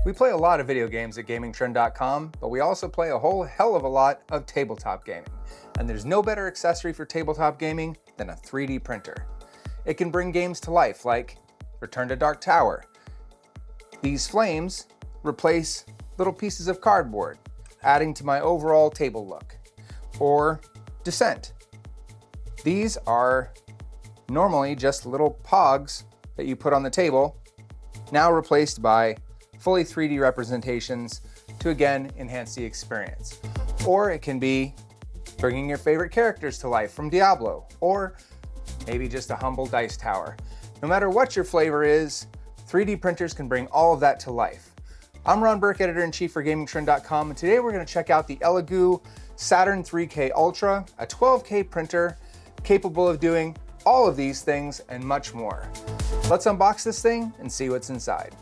We play a lot of video games at gamingtrend.com, but we also play a whole hell of a lot of tabletop gaming. And there's no better accessory for tabletop gaming than a 3D printer. It can bring games to life like Return to Dark Tower. These flames replace little pieces of cardboard, adding to my overall table look. Or Descent. These are normally just little pogs that you put on the table, now replaced by fully 3D representations to again enhance the experience. Or it can be bringing your favorite characters to life from Diablo, or maybe just a humble dice tower. No matter what your flavor is, 3D printers can bring all of that to life. I'm Ron Burke, Editor-in-Chief for gamingtrend.com, and today we're going to check out the Elegoo Saturn 3K Ultra, a 12K printer capable of doing all of these things and much more. Let's unbox this thing and see what's inside.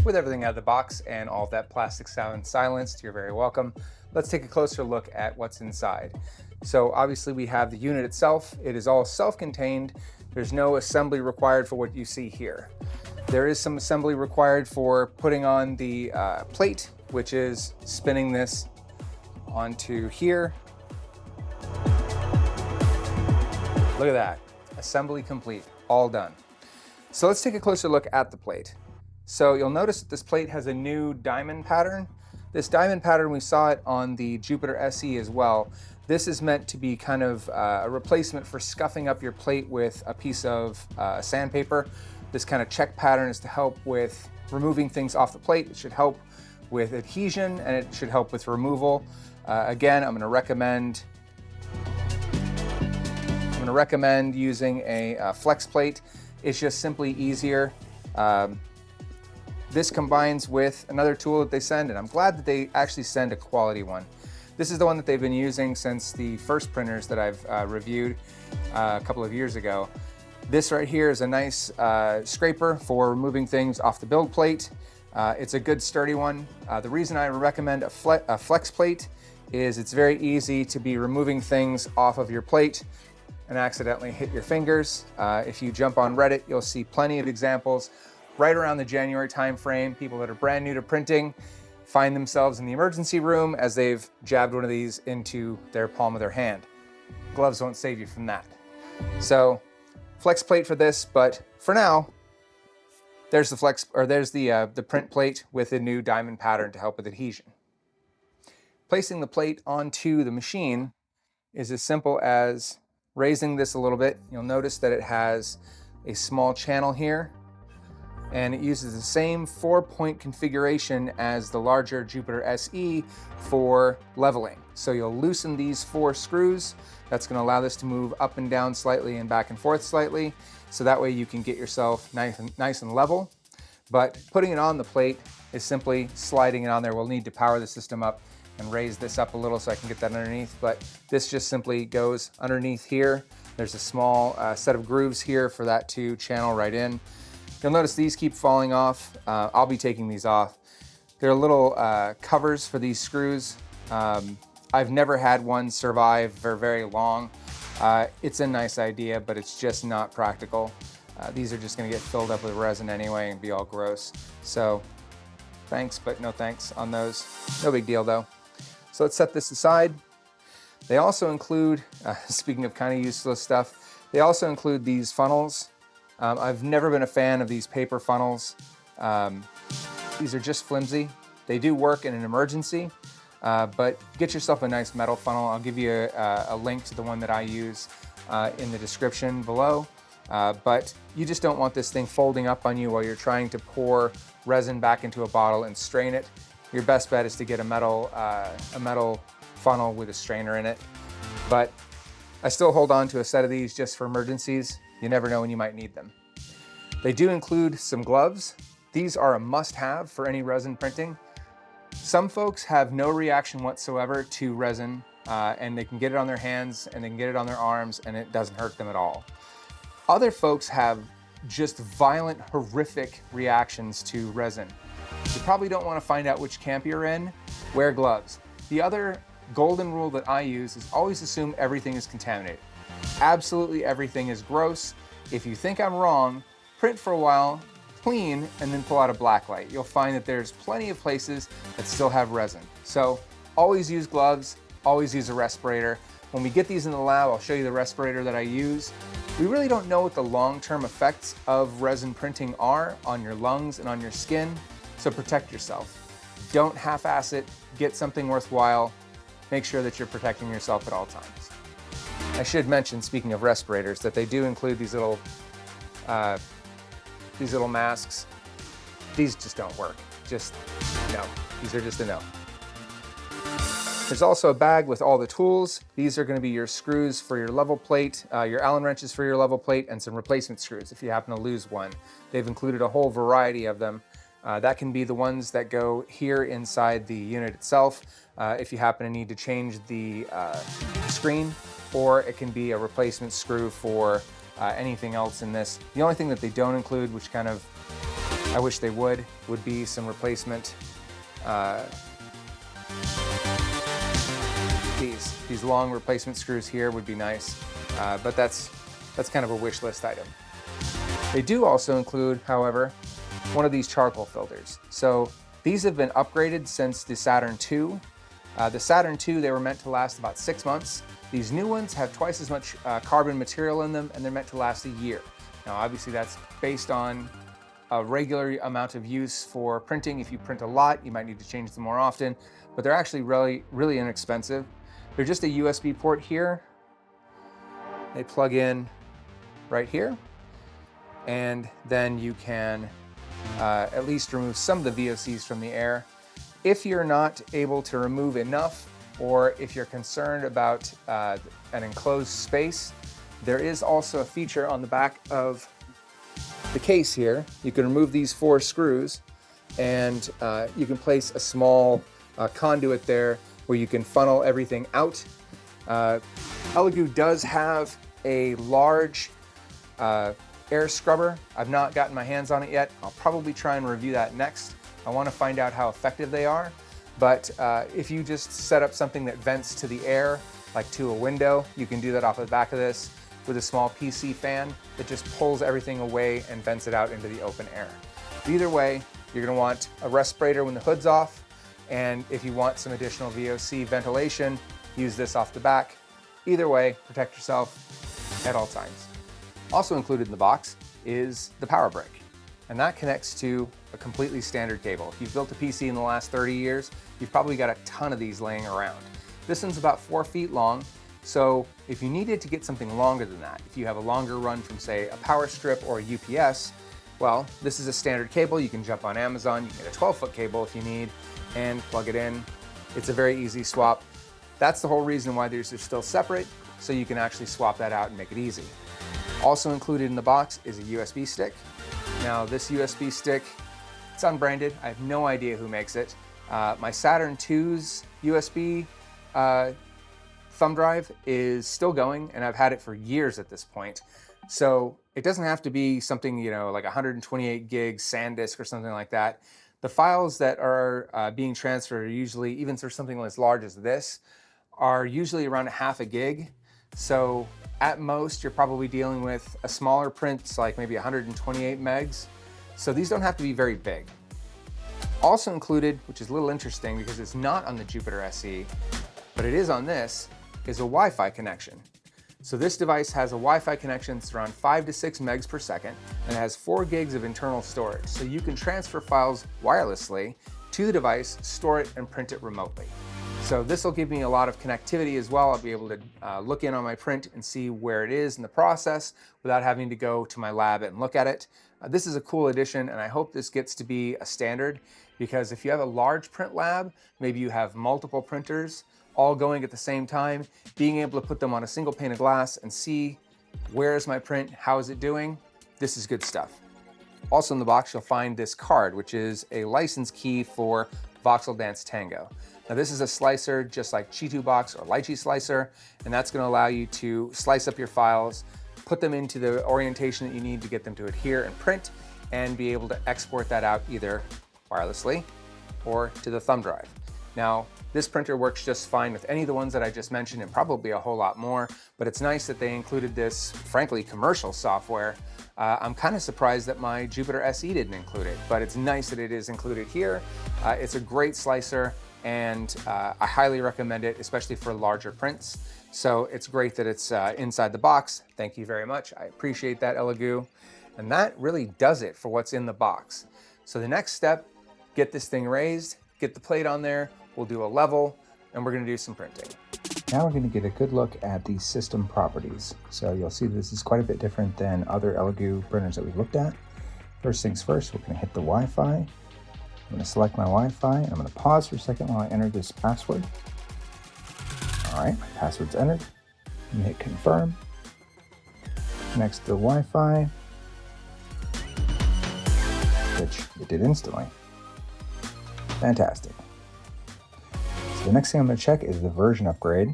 With everything out of the box and all of that plastic sound silenced, you're very welcome. Let's take a closer look at what's inside. So obviously we have the unit itself. It is all self-contained. There's no assembly required for what you see here. There is some assembly required for putting on the plate, which is spinning this onto here. Look at that, assembly complete, all done. So let's take a closer look at the plate. So you'll notice that this plate has a new diamond pattern. This diamond pattern, we saw it on the Jupiter SE as well. This is meant to be kind of a replacement for scuffing up your plate with a piece of sandpaper. This kind of check pattern is to help with removing things off the plate. It should help with adhesion and it should help with removal. Again, I'm going to recommend going to recommend using a flex plate. It's just simply easier. This combines with another tool that they send, and I'm glad that they actually send a quality one. This is the one that they've been using since the first printers that I've reviewed a couple of years ago. This right here is a nice scraper for removing things off the build plate. It's a good sturdy one. The reason I recommend a flex plate is it's very easy to be removing things off of your plate and accidentally hit your fingers. If you jump on Reddit, you'll see plenty of examples right around the January timeframe. People that are brand new to printing find themselves in the emergency room as they've jabbed one of these into their palm of their hand. Gloves won't save you from that. So flex plate for this, but for now, there's the print plate with a new diamond pattern to help with adhesion. Placing the plate onto the machine is as simple as raising this a little bit. You'll notice that it has a small channel here, and it uses the same 4-point configuration as the larger Jupiter SE for leveling. So you'll loosen these 4 screws. That's going to allow this to move up and down slightly and back and forth slightly, so that way you can get yourself nice and level. But putting it on the plate is simply sliding it on there. We'll need to power the system up and raise this up a little so I can get that underneath, but this just simply goes underneath here. There's a small set of grooves here for that to channel right in. You'll notice these keep falling off. I'll be taking these off. They're little covers for these screws. I've never had one survive for very long. It's a nice idea, but it's just not practical. These are just gonna get filled up with resin anyway and be all gross. So thanks, but no thanks on those. No big deal though. So let's set this aside. They also include, speaking of kind of useless stuff, they also include these funnels. I've never been a fan of these paper funnels. These are just flimsy. They do work in an emergency, but get yourself a nice metal funnel. I'll give you a link to the one that I use in the description below. But you just don't want this thing folding up on you while you're trying to pour resin back into a bottle and strain it. Your best bet is to get a metal funnel with a strainer in it. But I still hold on to a set of these just for emergencies. You never know when you might need them. They do include some gloves. These are a must-have for any resin printing. Some folks have no reaction whatsoever to resin, and they can get it on their hands and they can get it on their arms and it doesn't hurt them at all. Other folks have just violent, horrific reactions to resin. You probably don't want to find out which camp you're in. Wear gloves. The other golden rule that I use is always assume everything is contaminated. Absolutely everything is gross. If you think I'm wrong, print for a while, clean, and then pull out a black light. You'll find that there's plenty of places that still have resin. So always use gloves, always use a respirator. When we get these in the lab, I'll show you the respirator that I use. We really don't know what the long-term effects of resin printing are on your lungs and on your skin, so protect yourself. Don't half-ass it, get something worthwhile, make sure that you're protecting yourself at all times. I should mention, speaking of respirators, that they do include these little masks. These just don't work. Just no. These are just a no. There's also a bag with all the tools. These are going to be your screws for your level plate, your Allen wrenches for your level plate, and some replacement screws if you happen to lose one. They've included a whole variety of them. That can be the ones that go here inside the unit itself if you happen to need to change the screen, or it can be a replacement screw for anything else in this. The only thing that they don't include, which kind of I wish they would be some replacement these long replacement screws here would be nice, but that's kind of a wish list item. They do also include, however, one of these charcoal filters. So these have been upgraded since the Saturn II. The Saturn II, they were meant to last about 6 months. These new ones have twice as much carbon material in them, and they're meant to last a year. Now, obviously that's based on a regular amount of use for printing. If you print a lot, you might need to change them more often, but they're actually really inexpensive. They're just a USB port here. They plug in right here, and then you can at least remove some of the VOCs from the air. If you're not able to remove enough, or if you're concerned about an enclosed space, There is also a feature on the back of the case here. You can remove these 4 screws and you can place a small conduit there where you can funnel everything out. Elegoo does have a large air scrubber. I've not gotten my hands on it yet. I'll probably try and review that next. I want to find out how effective they are. But if you just set up something that vents to the air, like to a window, you can do that off the back of this with a small PC fan that just pulls everything away and vents it out into the open air. Either way, you're going to want a respirator when the hood's off, and if you want some additional VOC ventilation, use this off the back. Either way, protect yourself at all times. Also included in the box is the power brick, and that connects to a completely standard cable. If you've built a PC in the last 30 years, you've probably got a ton of these laying around. This one's about 4 feet long, so if you needed to get something longer than that, if you have a longer run from, say, a power strip or a UPS, well, this is a standard cable. You can jump on Amazon, you can get a 12-foot cable if you need, and plug it in. It's a very easy swap. That's the whole reason why these are still separate, so you can actually swap that out and make it easy. Also included in the box is a USB stick. Now, this USB stick, it's unbranded. I have no idea who makes it. My Saturn II's USB thumb drive is still going, and I've had it for years at this point. So it doesn't have to be something, you know, like 128 gig SanDisk or something like that. The files that are being transferred are usually, even for something as large as this, are usually around 0.5 gig. So at most, you're probably dealing with a smaller print, like maybe 128 megs. So these don't have to be very big. Also included, which is a little interesting because it's not on the Jupiter SE, but it is on this, is a Wi-Fi connection. So this device has a Wi-Fi connection that's around 5 to 6 megs per second, and it has 4 gigs of internal storage. So you can transfer files wirelessly to the device, store it, and print it remotely. So this will give me a lot of connectivity as well. I'll be able to look in on my print and see where it is in the process without having to go to my lab and look at it. This is a cool addition, and I hope this gets to be a standard, because if you have a large print lab, maybe you have multiple printers all going at the same time, being able to put them on a single pane of glass and see where is my print, how is it doing, this is good stuff. Also in the box, you'll find this card, which is a license key for Voxel Dance Tango. Now this is a slicer just like Chitu Box or Lychee Slicer, and that's going to allow you to slice up your files, put them into the orientation that you need to get them to adhere and print, and be able to export that out either wirelessly or to the thumb drive. Now, this printer works just fine with any of the ones that I just mentioned, and probably a whole lot more, but it's nice that they included this, frankly, commercial software. I'm kind of surprised that my Jupiter SE didn't include it, but it's nice that it is included here. It's a great slicer, and I highly recommend it, especially for larger prints. So it's great that it's inside the box. Thank you very much. I appreciate that, Elegoo. And that really does it for what's in the box. So the next step, get this thing raised, get the plate on there, we'll do a level, and we're gonna do some printing. Now we're going to get a good look at the system properties. So you'll see this is quite a bit different than other Elegoo printers that we've looked at. First things first, we're going to hit the Wi-Fi. I'm going to select my Wi-Fi, and I'm going to pause for a second while I enter this password. All right, my password's entered. I'm going to hit confirm. Next to the Wi-Fi, which it did instantly. Fantastic. So the next thing I'm going to check is the version upgrade.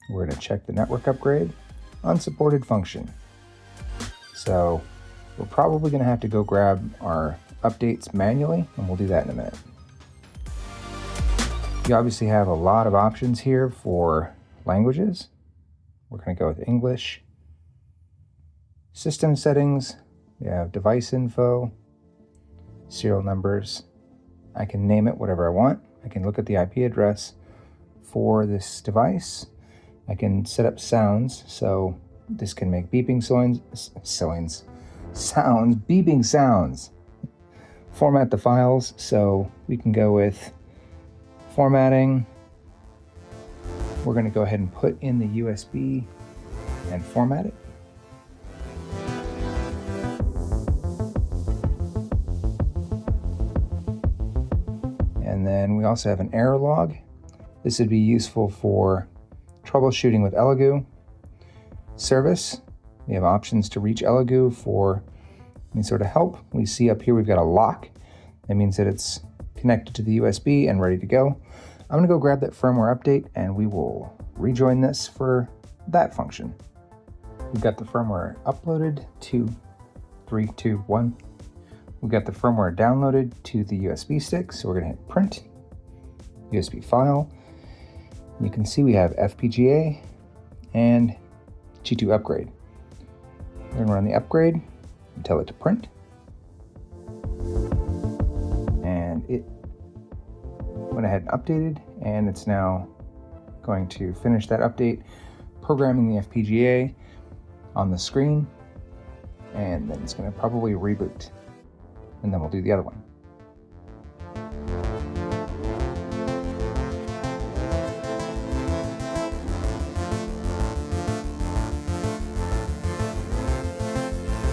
We're going to check the network upgrade, unsupported function. So we're probably going to have to go grab our updates manually, and we'll do that in a minute. You obviously have a lot of options here for languages. We're going to go with English. System settings, we have device info, serial numbers. I can name it whatever I want. I can look at the IP address for this device. I can set up sounds, so this can make beeping sounds, beeping sounds. Format the files, so we can go with formatting. We're going to go ahead and put in the USB and format it. And then we also have an error log. This would be useful for troubleshooting with Elegoo. Service, We have options to reach Elegoo for any sort of help. We see up here we've got a lock. That means that it's connected to the USB and ready to go. I'm gonna go grab that firmware update and we will rejoin this for that function. We've got the firmware uploaded to 3, 2, 1. We've got the firmware downloaded to the USB stick, so we're gonna hit print, USB file. You can see we have FPGA and G2 upgrade. We're gonna run the upgrade and tell it to print. And it went ahead and updated, and it's now going to finish that update, programming the FPGA on the screen, and then it's going to probably reboot, and then we'll do the other one.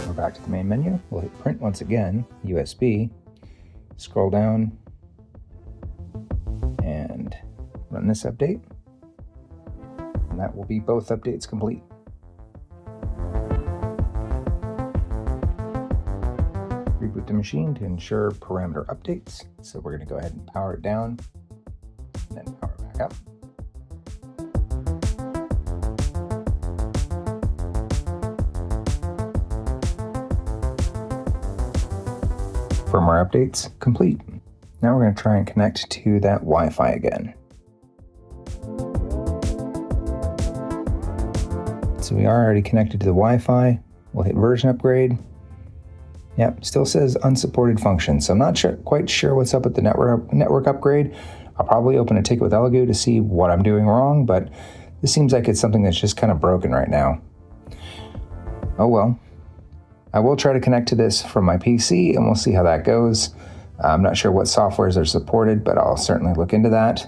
We're back to the main menu. We'll hit print once again, USB, scroll down, and run this update, and that will be both updates complete. Reboot the machine to ensure parameter updates. So we're going to go ahead and power it down and then power it back up. Firmware updates complete. Now we're going to try and connect to that Wi-Fi again. So we are already connected to the Wi-Fi. We'll hit version upgrade. Yep, still says unsupported function. So I'm not quite sure what's up with the network upgrade. I'll probably open a ticket with Elegoo to see what I'm doing wrong, but this seems like it's something that's just kind of broken right now. Oh well. I will try to connect to this from my PC and we'll see how that goes. I'm not sure what softwares are supported, but I'll certainly look into that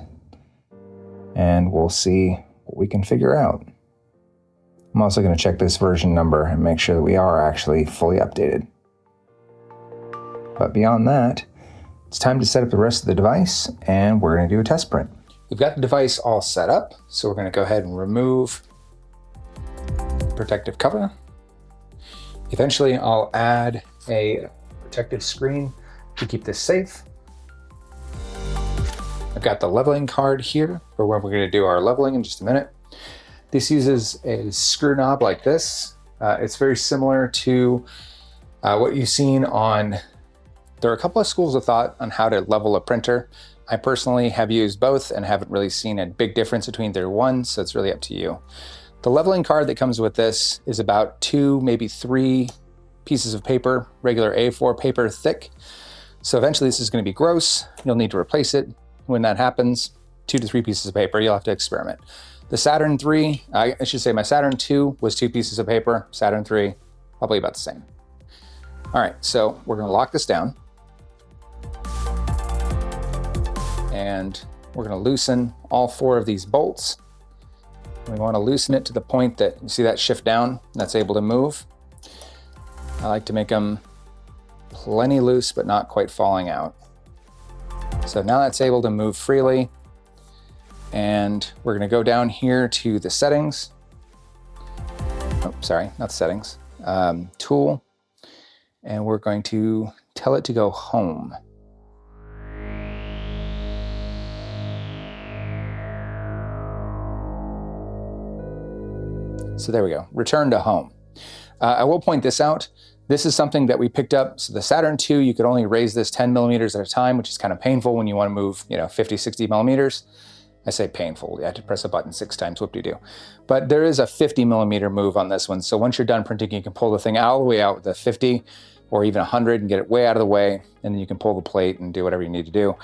and we'll see what we can figure out. I'm also going to check this version number and make sure that we are actually fully updated. But beyond that, it's time to set up the rest of the device and we're going to do a test print. We've got the device all set up, so we're going to go ahead and remove the protective cover. Eventually, I'll add a protective screen to keep this safe. I've got the leveling card here for when we're going to do our leveling in just a minute. This uses a screw knob like this. It's very similar to what you've seen on. There are a couple of schools of thought on how to level a printer. I personally have used both and haven't really seen a big difference between either one, so it's really up to you. The leveling card that comes with this is about 2, maybe 3 pieces of paper, regular A4 paper thick. So eventually this is going to be gross. You'll need to replace it. When that happens, 2 to 3 pieces of paper, you'll have to experiment. The Saturn 3, I should say my Saturn 2 was 2 pieces of paper. Saturn 3, probably about the same. All right, so we're going to lock this down. And we're going to loosen all 4 of these bolts. We want to loosen it to the point that you see that shift down, that's able to move. I like to make them plenty loose, but not quite falling out. So now that's able to move freely. And we're going to go down here to the settings. Oh, sorry, not settings. Tool. And we're going to tell it to go home. So there we go, return to home. I will point this out. This is something that we picked up. So the Saturn 2, you could only raise this 10 millimeters at a time, which is kind of painful when you want to move, 50, 60 millimeters. I say painful, you have to press a button 6 times, whoop-de-doo. But there is a 50 millimeter move on this one. So once you're done printing, you can pull the thing all the way out with a 50 or even 100 and get it way out of the way. And then you can pull the plate and do whatever you need to do.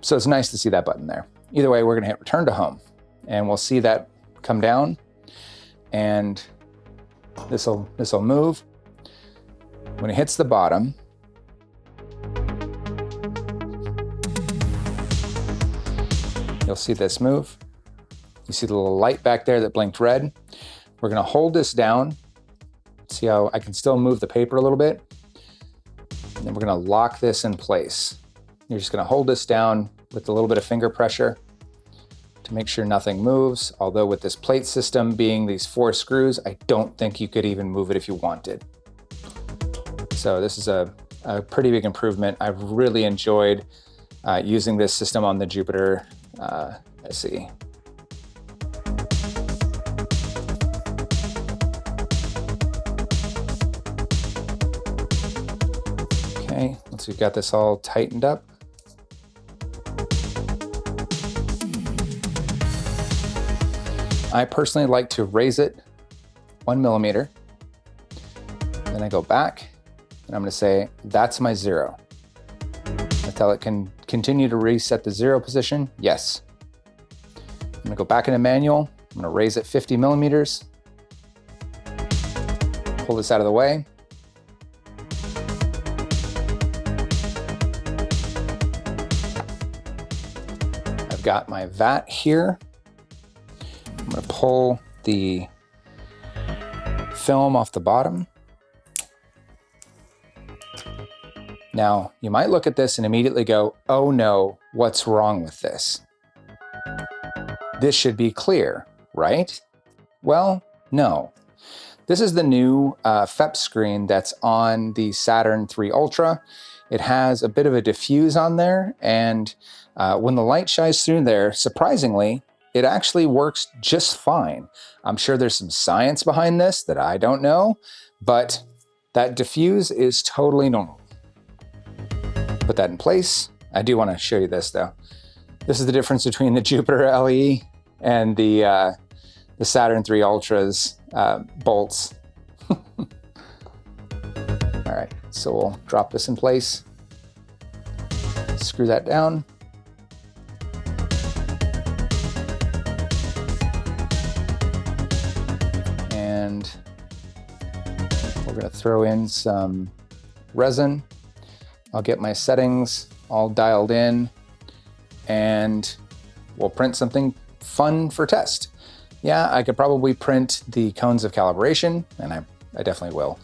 So it's nice to see that button there. Either way, we're gonna hit return to home and we'll see that come down. And this'll move. When it hits the bottom, you'll see this move. You see the little light back there that blinked red. We're gonna hold this down. See how I can still move the paper a little bit. And then we're gonna lock this in place. You're just gonna hold this down with a little bit of finger pressure to make sure nothing moves. Although with this plate system being these 4 screws, I don't think you could even move it if you wanted. So this is a pretty big improvement. I've really enjoyed using this system on the Jupiter. Let's see. Okay, once we've got this all tightened up, I personally like to raise it 1 millimeter. Then I go back and I'm going to say, that's my 0. Until it can continue to reset the 0 position, yes. I'm going to go back into manual. I'm going to raise it 50 millimeters. Pull this out of the way. I've got my vat here. I'm going to pull the film off the bottom. Now, you might look at this and immediately go, oh no, what's wrong with this? This should be clear, right? Well, no. This is the new Fep screen that's on the Saturn III Ultra. It has a bit of a diffuse on there, and when the light shines through there, surprisingly, it actually works just fine. I'm sure there's some science behind this that I don't know, but that diffuse is totally normal. Put that in place. I do want to show you this though. This is the difference between the Jupiter LE and the Saturn III Ultra's bolts. All right, so we'll drop this in place. Screw that down. And we're going to throw in some resin. I'll get my settings all dialed in and we'll print something fun for test. Yeah, I could probably print the cones of calibration, and I definitely will.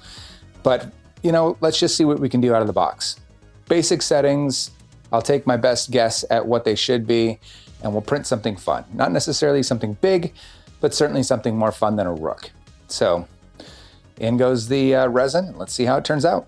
But, you know, let's just see what we can do out of the box. Basic settings, I'll take my best guess at what they should be, and we'll print something fun. Not necessarily something big, but certainly something more fun than a rook. So, in goes the resin, and let's see how it turns out.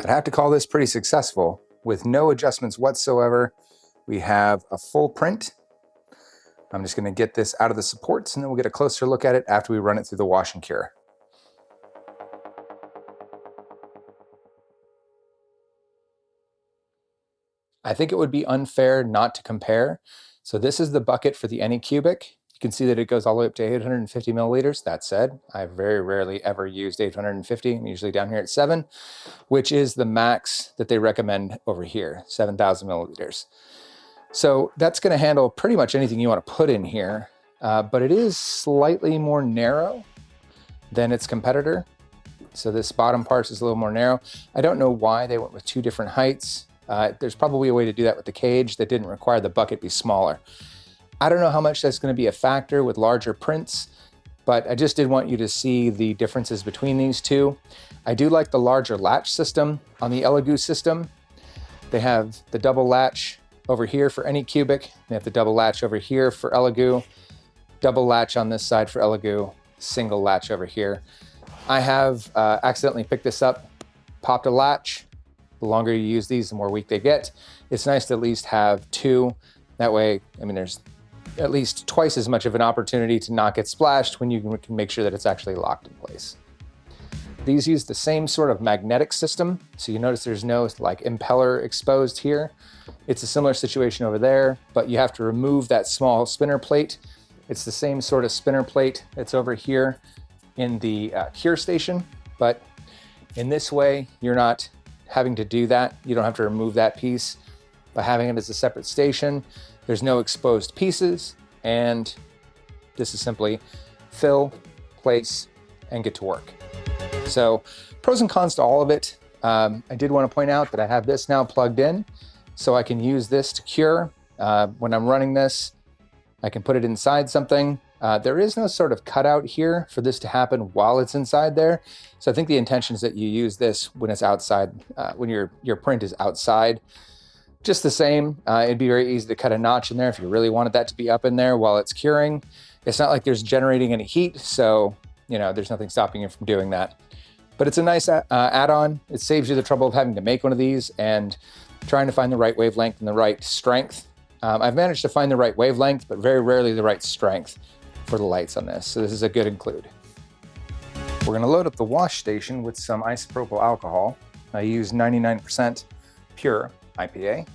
I'd have to call this pretty successful. With no adjustments whatsoever, we have a full print. I'm just going to get this out of the supports and then we'll get a closer look at it after we run it through the wash and cure. I think it would be unfair not to compare. So this is the bucket for the Anycubic. You can see that it goes all the way up to 850 milliliters. That said, I very rarely ever used 850. I'm usually down here at 7, which is the max that they recommend over here, 7,000 milliliters. So that's going to handle pretty much anything you want to put in here, but it is slightly more narrow than its competitor. So this bottom part is a little more narrow. I don't know why they went with 2 different heights. There's probably a way to do that with the cage that didn't require the bucket be smaller. I don't know how much that's going to be a factor with larger prints, but I just did want you to see the differences between these two. I do like the larger latch system on the Elegoo system. They have the double latch over here for Anycubic. They have the double latch over here for Elegoo. Double latch on this side for Elegoo. Single latch over here. I have accidentally picked this up, popped a latch. The longer you use these, the more weak they get. It's nice to at least have 2. That way, I mean, there's at least twice as much of an opportunity to not get splashed when you can make sure that it's actually locked in place. These use the same sort of magnetic system. So you notice there's no like impeller exposed here. It's a similar situation over there, but you have to remove that small spinner plate. It's the same sort of spinner plate that's over here in the cure station, but in this way, you're not having to do that. You don't have to remove that piece. By having it as a separate station, there's no exposed pieces, and this is simply fill, place, and get to work. So pros and cons to all of it. I did want to point out that I have this now plugged in, so I can use this to cure. When I'm running this, I can put it inside something. There is no sort of cutout here for this to happen while it's inside there. So I think the intention is that you use this when it's outside, when your print is outside. Just the same, it'd be very easy to cut a notch in there if you really wanted that to be up in there while it's curing. It's not like there's generating any heat, so there's nothing stopping you from doing that. But it's a nice add-on. It saves you the trouble of having to make one of these and trying to find the right wavelength and the right strength. I've managed to find the right wavelength, but very rarely the right strength for the lights on this, so this is a good include. We're gonna load up the wash station with some isopropyl alcohol. I use 99% pure IPA.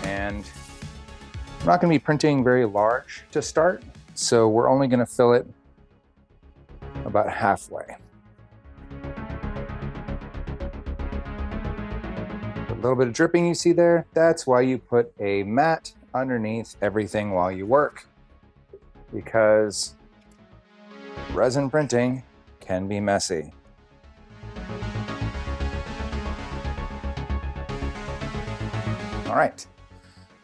And I'm not gonna be printing very large to start, so we're only gonna fill it about halfway. A little bit of dripping you see there, that's why you put a mat underneath everything while you work, because resin printing can be messy. All right,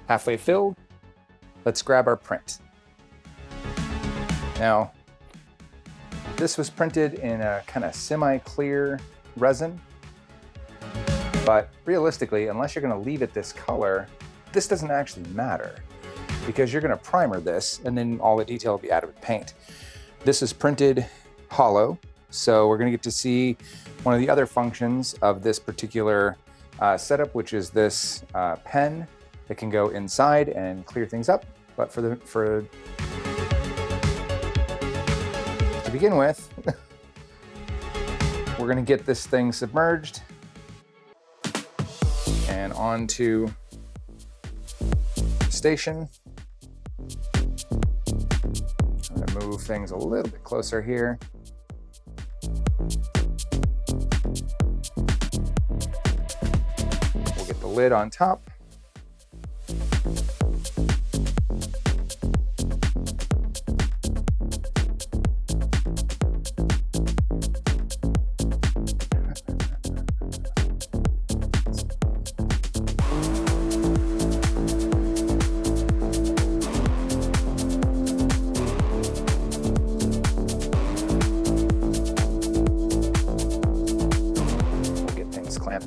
halfway filled, let's grab our print. Now, this was printed in a kind of semi-clear resin, but realistically, unless you're gonna leave it this color, this doesn't actually matter because you're gonna primer this and then all the detail will be added with paint. This is printed hollow, so we're gonna get to see one of the other functions of this particular setup, which is this pen that can go inside and clear things up. But to begin with, we're gonna get this thing submerged and onto the station. I'm gonna move things a little bit closer here. We'll get the lid on top.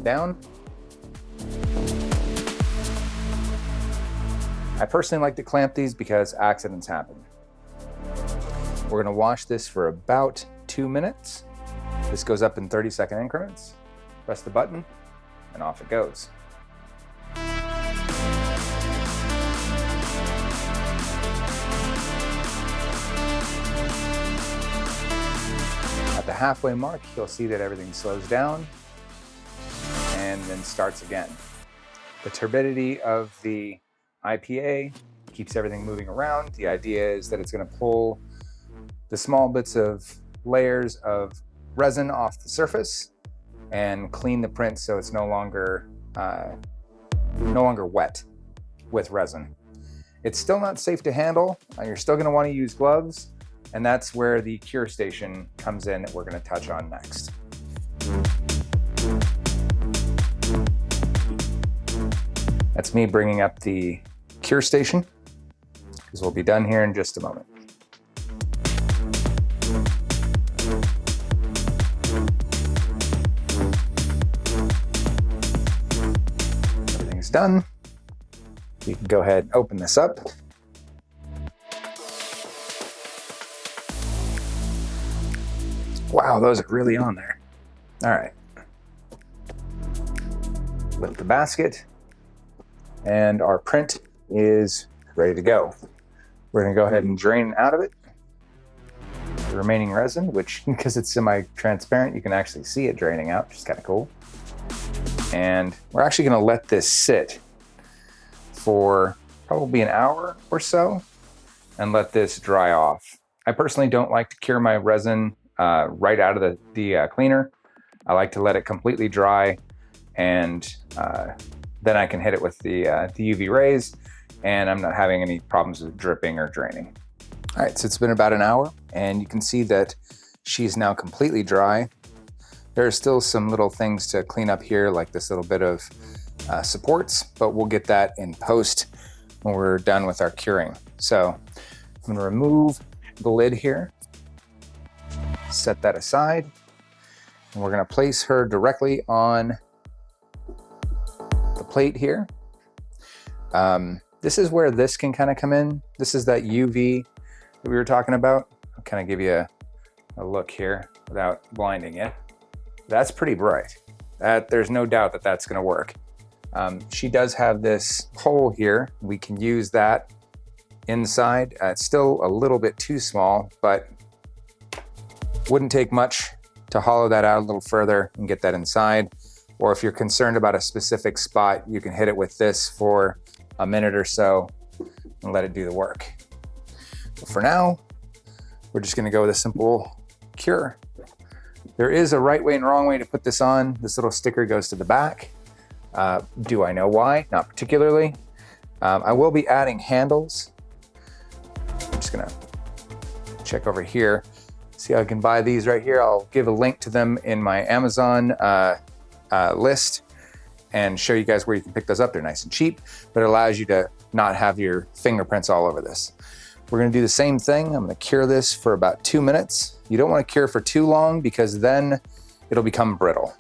Down. I personally like to clamp these because accidents happen. We're going to wash this for about 2 minutes. This goes up in 30-second increments. Press the button and off it goes. At the halfway mark, you'll see that everything slows down and then starts again. The turbidity of the IPA keeps everything moving around. The idea is that it's going to pull the small bits of layers of resin off the surface and clean the print so it's no longer wet with resin. It's still not safe to handle. You're still going to want to use gloves, and that's where the cure station comes in that we're going to touch on next. That's me bringing up the cure station, because we'll be done here in just a moment. Everything's done. You can go ahead and open this up. Wow, those are really on there. All right. Lift the basket. And our print is ready to go. We're gonna go ahead and drain out of it the remaining resin, which, because it's semi-transparent, you can actually see it draining out, which is kind of cool. And we're actually gonna let this sit for probably an hour or so and let this dry off. I personally don't like to cure my resin right out of the cleaner. I like to let it completely dry, and then I can hit it with the UV rays, and I'm not having any problems with dripping or draining. All right, so it's been about an hour, and you can see that she's now completely dry. There are still some little things to clean up here, like this little bit of supports, but we'll get that in post when we're done with our curing. So I'm gonna remove the lid here, set that aside, and we're gonna place her directly on the plate here. This is where this can kind of come in. This is that UV that we were talking about. I'll kind of give you a look here without blinding you. That's pretty bright. There's no doubt that that's gonna work. She does have this hole here. We can use that inside. It's still a little bit too small, but wouldn't take much to hollow that out a little further and get that inside. Or if you're concerned about a specific spot, you can hit it with this for a minute or so and let it do the work. But for now, we're just gonna go with a simple cure. There is a right way and wrong way to put this on. This little sticker goes to the back. Do I know why? Not particularly. I will be adding handles. I'm just gonna check over here, see how I can buy these right here. I'll give a link to them in my Amazon list and show you guys where you can pick those up. They're nice and cheap, but it allows you to not have your fingerprints all over this. We're gonna do the same thing. I'm gonna cure this for about 2 minutes. You don't wanna cure for too long because then it'll become brittle.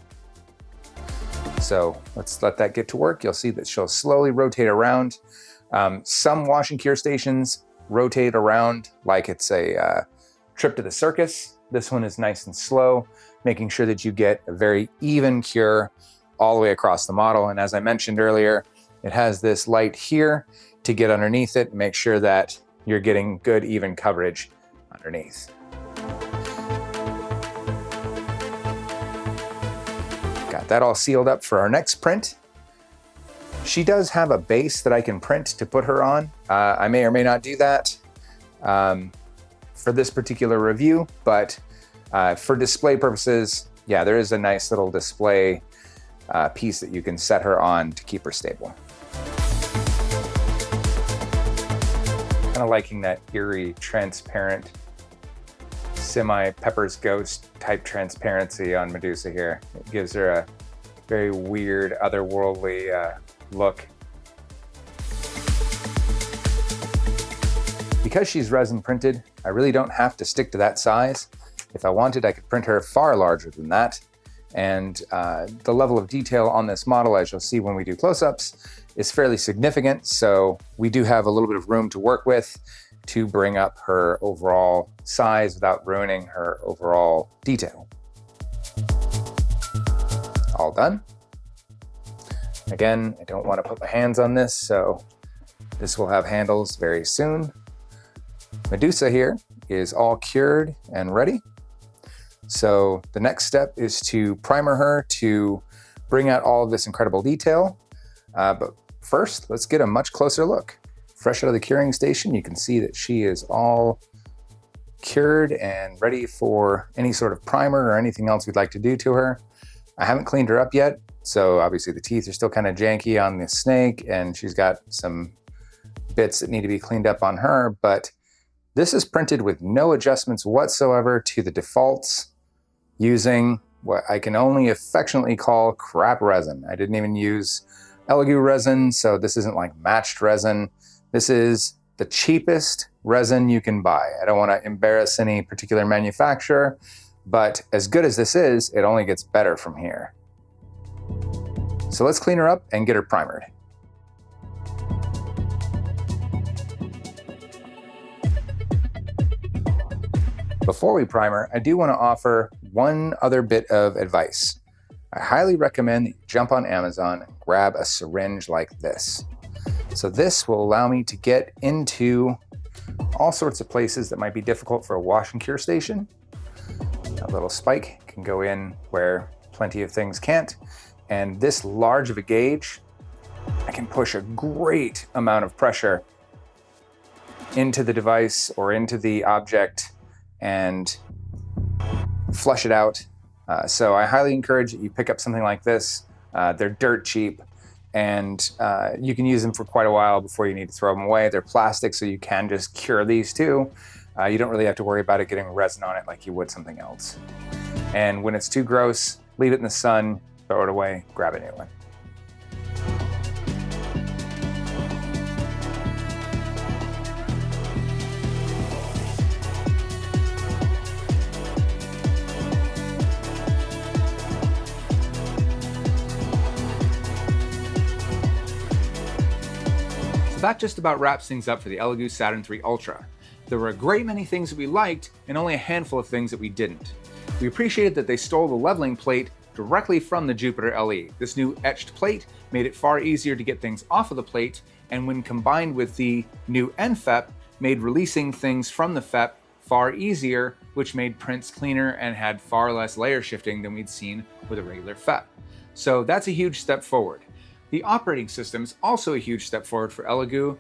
So let's let that get to work. You'll see that she'll slowly rotate around. Some wash and cure stations rotate around like it's a trip to the circus. This one is nice and slow, making sure that you get a very even cure all the way across the model. And as I mentioned earlier, it has this light here to get underneath it and make sure that you're getting good even coverage underneath. Got that all sealed up for our next print. She does have a base that I can print to put her on. I may or may not do that for this particular review, but for display purposes, yeah, there is a nice little display piece that you can set her on to keep her stable. Kind of liking that eerie, transparent, semi-Pepper's Ghost type transparency on Medusa here. It gives her a very weird, otherworldly look. Because she's resin printed, I really don't have to stick to that size. If I wanted, I could print her far larger than that. And the level of detail on this model, as you'll see when we do close-ups, is fairly significant. So we do have a little bit of room to work with to bring up her overall size without ruining her overall detail. All done. Again, I don't want to put my hands on this, so this will have handles very soon. Medusa here is all cured and ready. So the next step is to primer her to bring out all of this incredible detail. But first, let's get a much closer look. Fresh out of the curing station, you can see that she is all cured and ready for any sort of primer or anything else we'd like to do to her. I haven't cleaned her up yet, so obviously the teeth are still kind of janky on the snake, and she's got some bits that need to be cleaned up on her, but this is printed with no adjustments whatsoever to the defaults, using what I can only affectionately call crap resin. I didn't even use Elegoo resin, so this isn't like matched resin. This is the cheapest resin you can buy. I don't want to embarrass any particular manufacturer, but as good as this is, it only gets better from here. So let's clean her up and get her primered. Before we primer, I do want to offer one other bit of advice. I highly recommend that you jump on Amazon and grab a syringe like this. So this will allow me to get into all sorts of places that might be difficult for a wash and cure station. A little spike can go in where plenty of things can't. And this large of a gauge, I can push a great amount of pressure into the device or into the object and flush it out. So I highly encourage that you pick up something like this. They're dirt cheap, and you can use them for quite a while before you need to throw them away. They're plastic, so you can just cure these too. You don't really have to worry about it getting resin on it like you would something else. And when it's too gross, leave it in the sun, throw it away, grab a new one. So that just about wraps things up for the Elegoo Saturn 3 Ultra. There were a great many things that we liked and only a handful of things that we didn't. We appreciated that they stole the leveling plate directly from the Jupiter LE. This new etched plate made it far easier to get things off of the plate, and when combined with the new NFEP, made releasing things from the FEP far easier, which made prints cleaner and had far less layer shifting than we'd seen with a regular FEP. So that's a huge step forward. The operating system is also a huge step forward for Elegoo,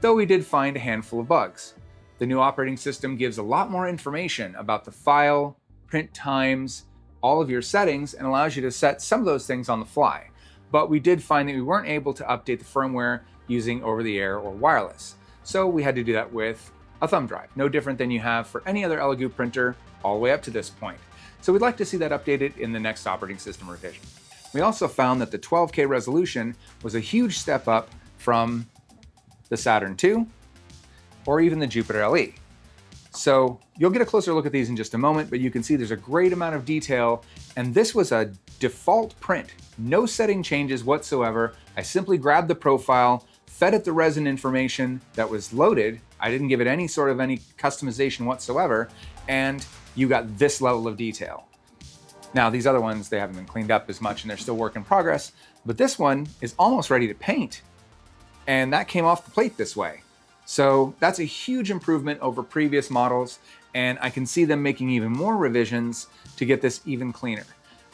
though we did find a handful of bugs. The new operating system gives a lot more information about the file, print times, all of your settings, and allows you to set some of those things on the fly. But we did find that we weren't able to update the firmware using over-the-air or wireless. So we had to do that with a thumb drive, no different than you have for any other Elegoo printer all the way up to this point. So we'd like to see that updated in the next operating system revision. We also found that the 12K resolution was a huge step up from the Saturn II or even the Jupiter LE. So you'll get a closer look at these in just a moment, but you can see there's a great amount of detail, and this was a default print. No setting changes whatsoever. I simply grabbed the profile, fed it the resin information that was loaded. I didn't give it any customization whatsoever, and you got this level of detail. Now, these other ones, they haven't been cleaned up as much and they're still work in progress, but this one is almost ready to paint. And that came off the plate this way. So that's a huge improvement over previous models, and I can see them making even more revisions to get this even cleaner.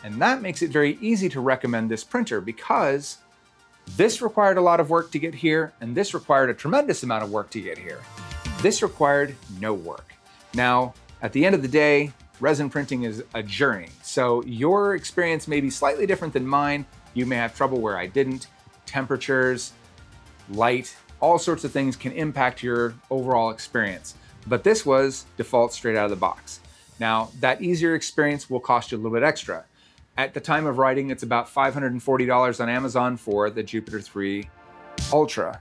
And that makes it very easy to recommend this printer, because this required a lot of work to get here, and this required a tremendous amount of work to get here. This required no work. Now, at the end of the day, resin printing is a journey. So your experience may be slightly different than mine. You may have trouble where I didn't. Temperatures, light, all sorts of things can impact your overall experience. But this was default straight out of the box. Now, that easier experience will cost you a little bit extra. At the time of writing, it's about $540 on Amazon for the Jupiter 3 Ultra.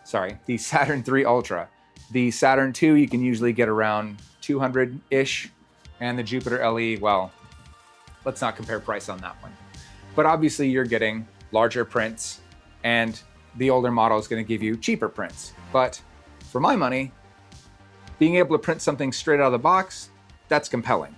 Sorry, the Saturn 3 Ultra. The Saturn II, you can usually get around 200-ish. And the Jupiter LE, well, let's not compare price on that one. But obviously you're getting larger prints, and the older model is going to give you cheaper prints. But for my money, being able to print something straight out of the box, that's compelling.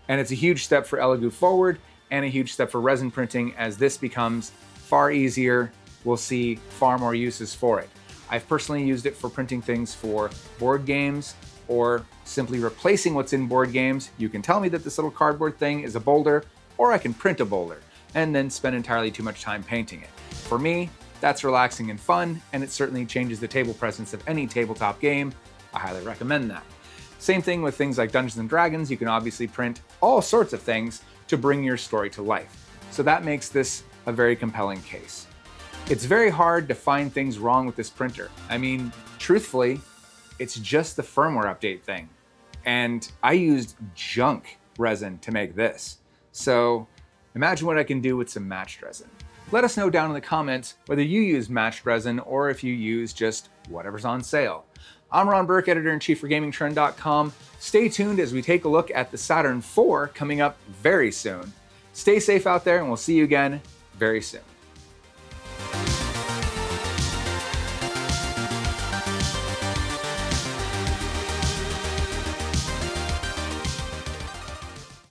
And it's a huge step for Elegoo forward, and a huge step for resin printing as this becomes far easier. We'll see far more uses for it. I've personally used it for printing things for board games, or simply replacing what's in board games. You can tell me that this little cardboard thing is a boulder, or I can print a boulder and then spend entirely too much time painting it. For me, that's relaxing and fun, and it certainly changes the table presence of any tabletop game. I highly recommend that. Same thing with things like Dungeons & Dragons. You can obviously print all sorts of things to bring your story to life. So that makes this a very compelling case. It's very hard to find things wrong with this printer. I mean, truthfully, it's just the firmware update thing. And I used junk resin to make this. So imagine what I can do with some matched resin. Let us know down in the comments whether you use matched resin or if you use just whatever's on sale. I'm Ron Burke, editor-in-chief for GamingTrend.com. Stay tuned as we take a look at the Saturn IV coming up very soon. Stay safe out there, and we'll see you again very soon.